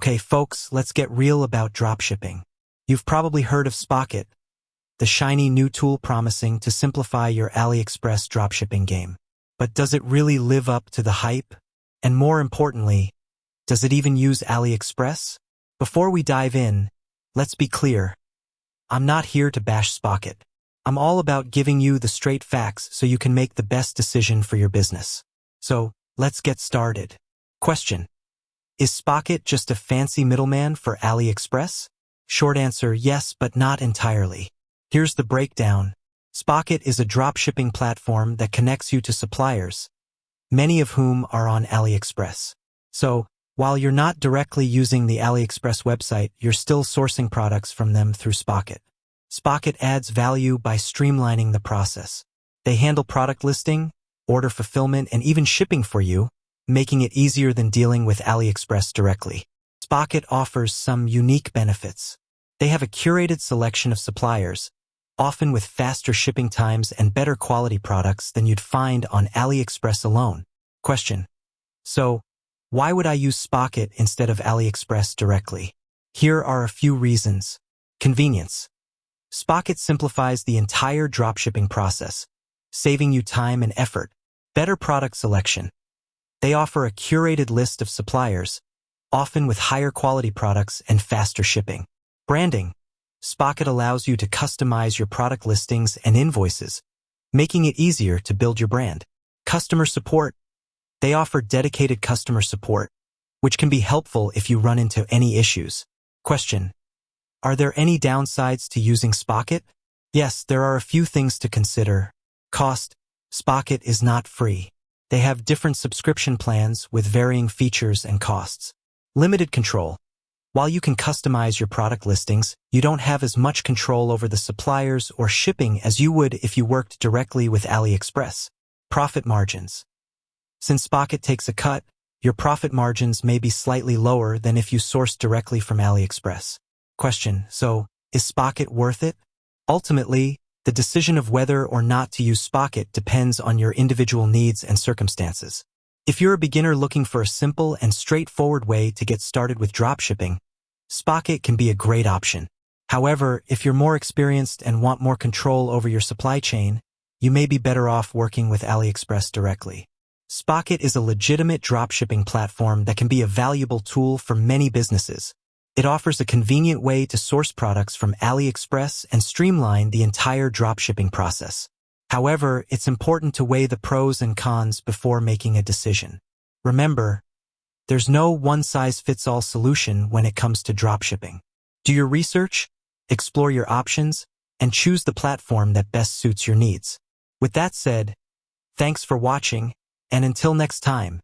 Okay, folks, let's get real about dropshipping. You've probably heard of Spocket, the shiny new tool promising to simplify your AliExpress dropshipping game. But does it really live up to the hype? And more importantly, does it even use AliExpress? Before we dive in, let's be clear. I'm not here to bash Spocket. I'm all about giving you the straight facts so you can make the best decision for your business. So, let's get started. Question: is Spocket just a fancy middleman for AliExpress? Short answer, yes, but not entirely. Here's the breakdown. Spocket is a dropshipping platform that connects you to suppliers, many of whom are on AliExpress. So, while you're not directly using the AliExpress website, you're still sourcing products from them through Spocket. Spocket adds value by streamlining the process. They handle product listing, order fulfillment, and even shipping for you, making it easier than dealing with AliExpress directly. Spocket offers some unique benefits. They have a curated selection of suppliers, often with faster shipping times and better quality products than you'd find on AliExpress alone. Question: so, why would I use Spocket instead of AliExpress directly? Here are a few reasons. Convenience. Spocket simplifies the entire dropshipping process, saving you time and effort. Better product selection. They offer a curated list of suppliers, often with higher quality products and faster shipping. Branding. Spocket allows you to customize your product listings and invoices, making it easier to build your brand. Customer support. They offer dedicated customer support, which can be helpful if you run into any issues. Question: are there any downsides to using Spocket? Yes, there are a few things to consider. Cost. Spocket is not free. They have different subscription plans with varying features and costs. Limited control. While you can customize your product listings, you don't have as much control over the suppliers or shipping as you would if you worked directly with AliExpress. Profit margins. Since Spocket takes a cut, your profit margins may be slightly lower than if you sourced directly from AliExpress. Question: so, is Spocket worth it? Ultimately, the decision of whether or not to use Spocket depends on your individual needs and circumstances. If you're a beginner looking for a simple and straightforward way to get started with dropshipping, Spocket can be a great option. However, if you're more experienced and want more control over your supply chain, you may be better off working with AliExpress directly. Spocket is a legitimate dropshipping platform that can be a valuable tool for many businesses. It offers a convenient way to source products from AliExpress and streamline the entire dropshipping process. However, it's important to weigh the pros and cons before making a decision. Remember, there's no one-size-fits-all solution when it comes to dropshipping. Do your research, explore your options, and choose the platform that best suits your needs. With that said, thanks for watching, and until next time.